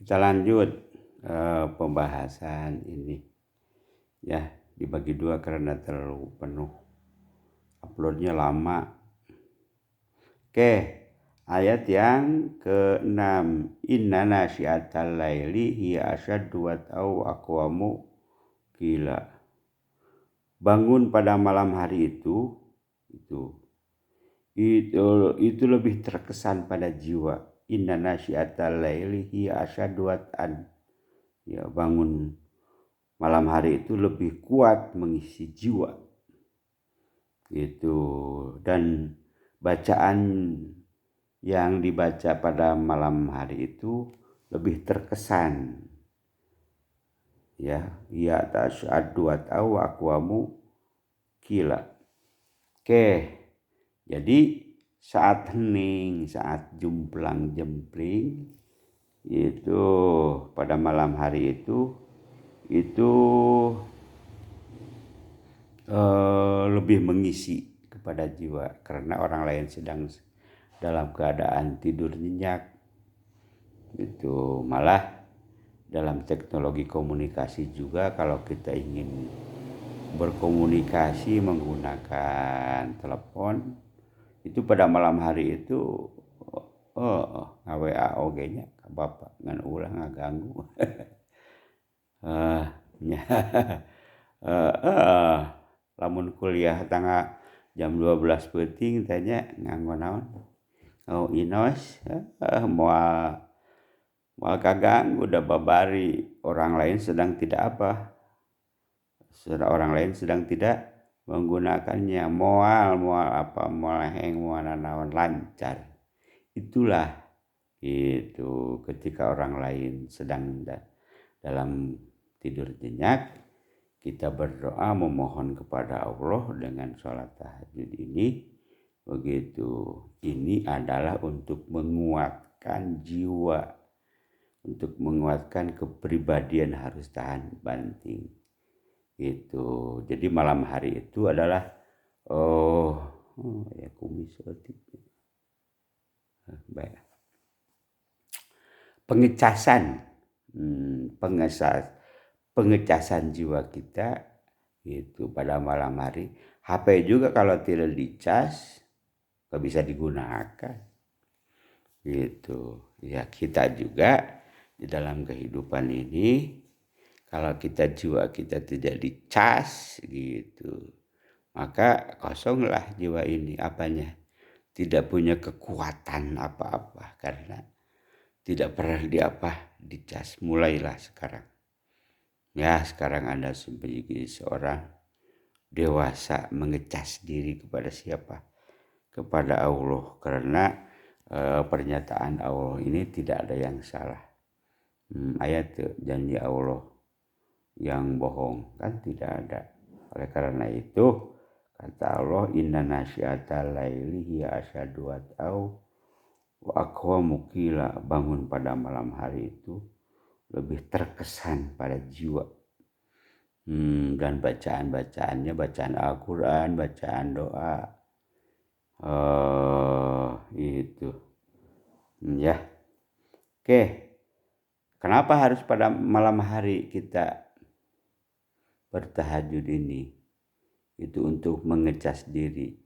Kita lanjut pembahasan ini ya, dibagi dua karena terlalu penuh, uploadnya lama. Oke, ayat yang ke-6. Inna nasyiatal laili hiya asyaddu wat'au aqwamu qila. Bangun pada malam hari itu lebih terkesan pada jiwa. Inna nasyiatal laili hiya asyaddu wat'an. Ya, bangun malam hari itu lebih kuat mengisi jiwa. Gitu. Dan bacaan yang dibaca pada malam hari itu lebih terkesan. Ya, tasyaddu wat'au aqwamu qila. Oke. Jadi saat hening, saat jumplang-jempling itu pada malam hari itu lebih mengisi kepada jiwa karena orang lain sedang dalam keadaan tidur nyenyak. Itu malah dalam teknologi komunikasi juga kalau kita ingin berkomunikasi menggunakan telepon itu pada malam hari itu WA oge-nya ka bapak ngan ulah ngaganggu. Lamun kuliah tangga jam 12 peuting tanya nganggo naon? Oh inos, moal kaganggu udah babari orang lain sedang tidak menggunakannya, moal heng moal naon lancar. Itulah itu ketika orang lain sedang dalam tidur nyenyak, kita berdoa memohon kepada Allah dengan sholat tahajud ini. Begitu, ini adalah untuk menguatkan jiwa, untuk menguatkan kepribadian harus tahan banting. Itu. Jadi malam hari itu adalah ya kumis baik. Pengecasan jiwa kita itu pada malam hari. HP juga kalau tidak dicas gak bisa digunakan. Gitu. Ya kita juga di dalam kehidupan ini kalau jiwa kita tidak dicas gitu, maka kosonglah jiwa ini apanya, tidak punya kekuatan apa-apa karena tidak pernah dicas. Mulailah sekarang. Ya sekarang Anda sebagai seorang dewasa mengecas diri kepada siapa? Kepada Allah, karena pernyataan Allah ini tidak ada yang salah. Ayat janji Allah yang bohong kan tidak ada. Oleh karena itu kata Allah, inna nasyiatal laili hiya asyaddu wat'au wa aqwamu qila. Bangun pada malam hari itu lebih terkesan pada jiwa. Dan bacaannya bacaan Al-Quran, bacaan doa, itu ya. Oke, kenapa harus pada malam hari kita bertahajud ini? Itu untuk mengecas diri.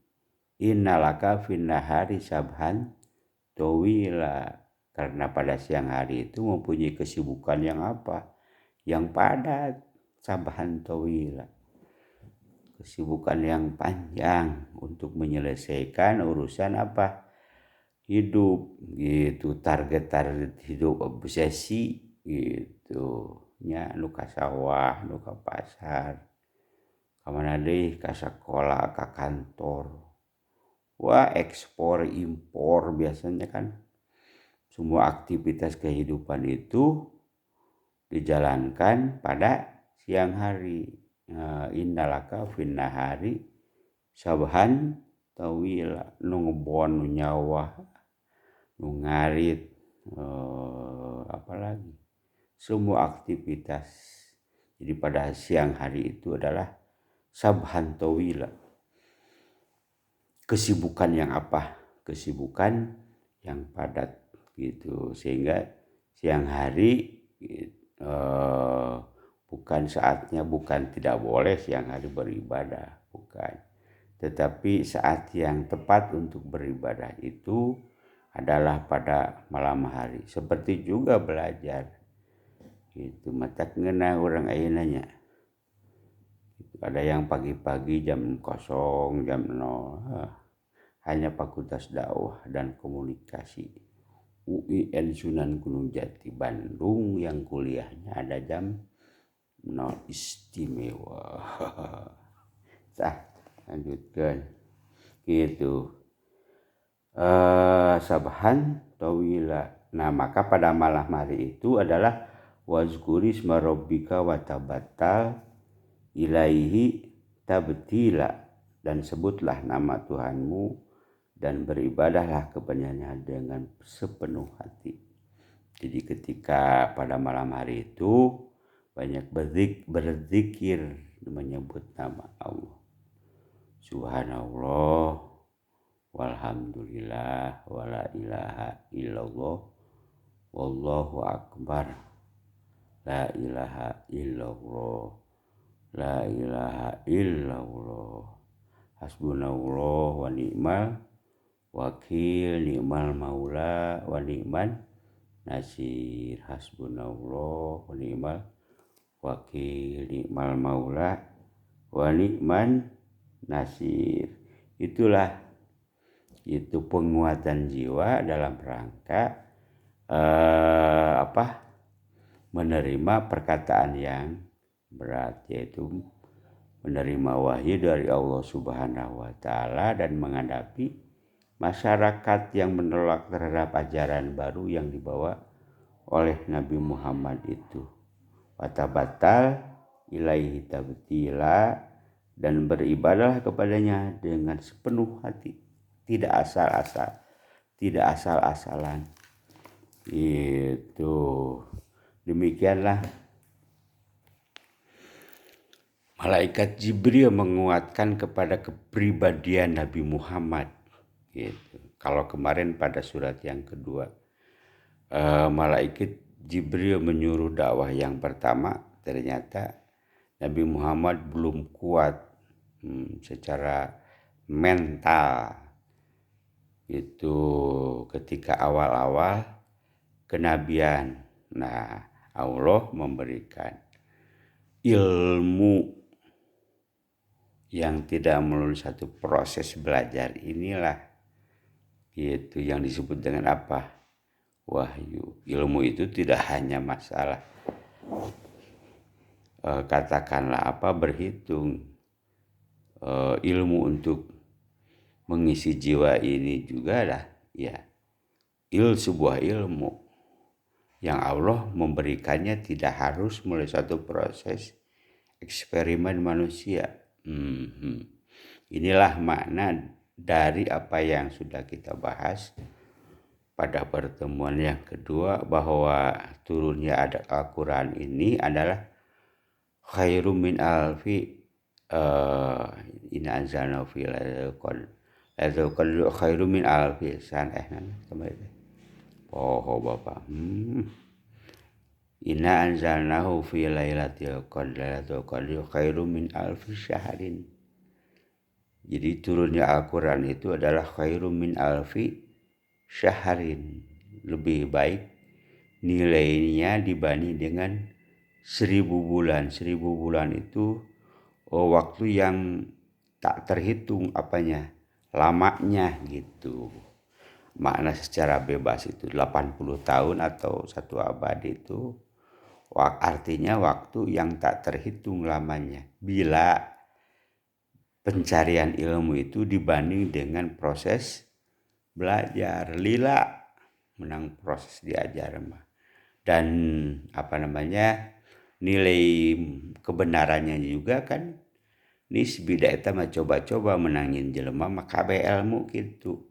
Innalaka finnahari sabhan tawila. Karena pada siang hari itu mempunyai kesibukan yang yang padat. Sabhan tawila, kesibukan yang panjang untuk menyelesaikan urusan hidup gitu, target hidup, obsesi gitu nya, nu ka sawah, nu ka pasar, kamana deui ka sekolah, ka kantor, ekspor impor biasanya kan. Semua aktivitas kehidupan itu dijalankan pada siang hari. Innalaka finnahari sabhan tawila, nu ngebon, nu nyawah, nu ngarit, apalagi semua aktivitas. Jadi pada siang hari itu adalah sabhan tawila, kesibukan yang kesibukan yang padat gitu, sehingga siang hari bukan saatnya, bukan tidak boleh siang hari beribadah, bukan. Tetapi saat yang tepat untuk beribadah itu adalah pada malam hari. Seperti juga belajar. Itu mata ngena orang ayeunanya. Ada yang pagi-pagi jam 0, jam 0. Hanya Fakultas Dakwah dan Komunikasi UIN Sunan Gunung Jati Bandung yang kuliahnya ada jam 0 istimewa. Lanjutkan gitu. Sabahan tawila. Nah, maka pada malam hari itu adalah wazkuri isma rabbika wa tabattal ilaihi tabtila, dan sebutlah nama Tuhanmu dan beribadahlah kepadanya dengan sepenuh hati. Jadi ketika pada malam hari itu banyak berzikir menyebut nama Allah. Subhanallah walhamdulillah wala ilaha illallah wallahu akbar, la ilaha illallah, la ilaha illallah, hasbunallah wa ni'mal wakil, ni'mal maula wa ni'man nasir, hasbunallah wa ni'mal wakil, ni'mal maula wa ni'man nasir. Itulah itu penguatan jiwa dalam rangka menerima perkataan yang berat, yaitu menerima wahyu dari Allah Subhanahu wa Ta'ala dan menghadapi masyarakat yang menolak terhadap ajaran baru yang dibawa oleh Nabi Muhammad itu. Watabatal ilaihi tabtila, dan beribadah kepadanya dengan sepenuh hati, tidak asal-asalan. Itu demikianlah malaikat Jibril menguatkan kepada kepribadian Nabi Muhammad. Gitu. Kalau kemarin pada surat yang kedua, malaikat Jibril menyuruh dakwah yang pertama, ternyata Nabi Muhammad belum kuat secara mental. Itu ketika awal-awal kenabian. Nah, Allah memberikan ilmu yang tidak melalui satu proses belajar, inilah itu yang disebut dengan apa? Wahyu. Ilmu itu tidak hanya masalah katakanlah berhitung, ilmu untuk mengisi jiwa ini juga lah ya sebuah ilmu yang Allah memberikannya tidak harus melalui satu proses eksperimen manusia. Inilah makna dari apa yang sudah kita bahas pada pertemuan yang kedua, bahwa turunnya Al-Quran ini adalah khairum min alfi inna anzalna fi lailatul qadr khairum min alfi kemarin. Bapak. Inna anzalnahu fi lailatul qadr khairum min alfi syahrin. Jadi turunnya Al-Quran itu adalah khairum min alfi syahrin, lebih baik nilainya dibanding dengan 1000 bulan. 1000 bulan itu waktu yang tak terhitung lamanya gitu. Makna secara bebas itu 80 tahun atau 1 abad itu artinya waktu yang tak terhitung lamanya. Bila pencarian ilmu itu dibanding dengan proses belajar, lila menang proses diajar mah. Dan nilai kebenarannya juga kan nisbi da eta mah coba-coba menangin jelema maka ilmu gitu.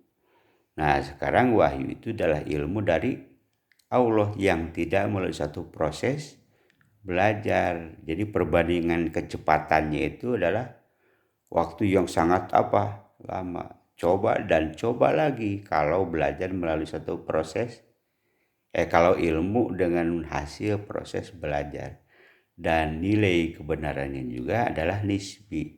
Nah, sekarang wahyu itu adalah ilmu dari Allah yang tidak melalui satu proses belajar. Jadi perbandingan kecepatannya itu adalah waktu yang sangat lama. Coba dan coba lagi kalau belajar melalui satu proses Kalau ilmu dengan hasil proses belajar, dan nilai kebenarannya juga adalah nisbi.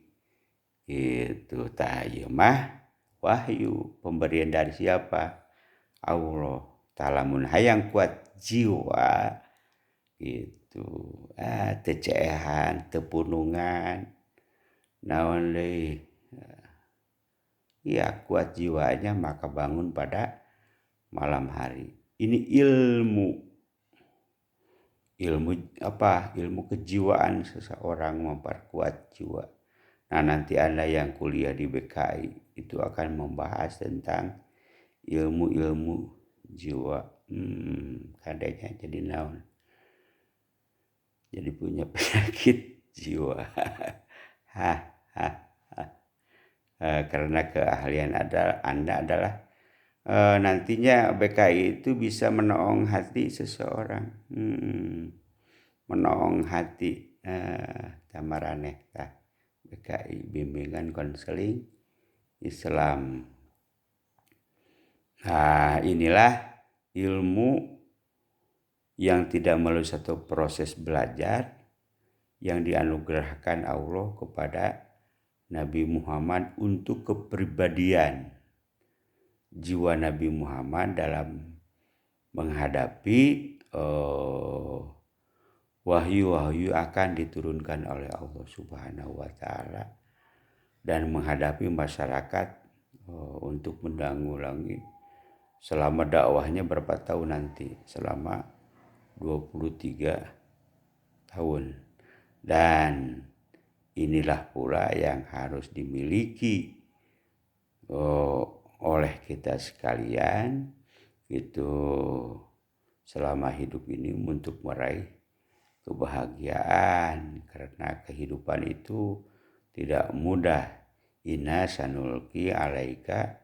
Itu ieu mah wahyu, pemberian dari siapa? Allah. Talamun hayang kuat jiwa gitu. Teu ceehan, teu punungan, naon deui. Ya, kuat jiwanya maka bangun pada malam hari. Ini ilmu apa? Ilmu kejiwaan seseorang memperkuat jiwa. Nah, nanti Anda yang kuliah di BKI itu akan membahas tentang ilmu-ilmu jiwa. Kadangnya jadi naon? Jadi punya penyakit jiwa. Hah, hah, hah. Karena keahlian Anda adalah nantinya BKI itu bisa menolong hati seseorang. Menolong hati tamaraneh tah. BKI, bimbingan konseling Islam. Nah, inilah ilmu yang tidak melalui satu proses belajar yang dianugerahkan Allah kepada Nabi Muhammad untuk kepribadian jiwa Nabi Muhammad dalam menghadapi wahyu-wahyu akan diturunkan oleh Allah Subhanahu wa taala dan menghadapi masyarakat untuk menanggulangi selama dakwahnya berapa tahun nanti, selama 23 tahun. Dan inilah pula yang harus dimiliki oleh kita sekalian itu selama hidup ini untuk meraih kebahagiaan, karena kehidupan itu tidak mudah. Inna sanulki alaika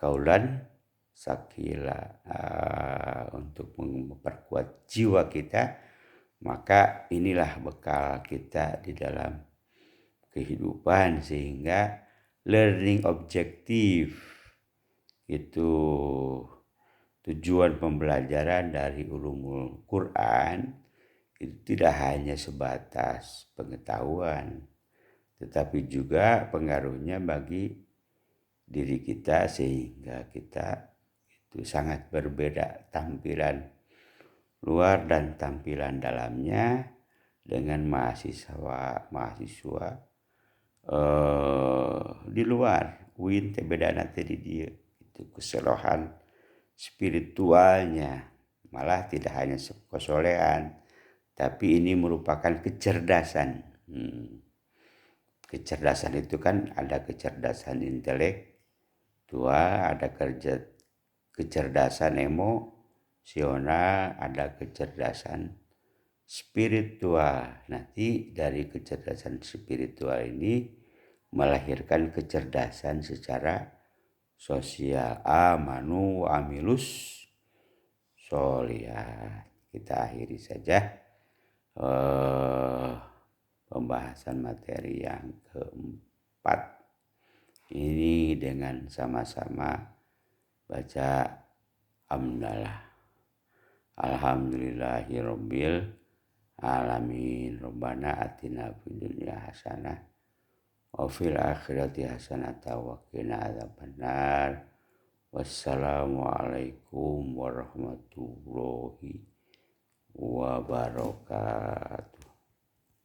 kaulan sakila. Untuk memperkuat jiwa kita, maka inilah bekal kita di dalam kehidupan, sehingga learning objektif itu tujuan pembelajaran dari ulumul Quran itu tidak hanya sebatas pengetahuan, tetapi juga pengaruhnya bagi diri kita, sehingga kita itu sangat berbeda tampilan luar dan tampilan dalamnya dengan mahasiswa di luar. Win teh bedana teh di dieu. Itu keselohan spiritualnya, malah tidak hanya kesolehan, tapi ini merupakan kecerdasan. Kecerdasan itu kan ada kecerdasan intelektual, ada kecerdasan emosional, ada kecerdasan spiritual. Nanti dari kecerdasan spiritual ini melahirkan kecerdasan secara sosial. Amanu wa amilus sholihat. Kita akhiri saja pembahasan materi yang keempat ini dengan sama-sama baca hamdalah. Alhamdulillahirabbil alamin. Rabbana atina fid dunya hasanah wa fil akhirati hasanah wa qina adzabannar. Wassalamualaikum warahmatullahi wabarakatuh.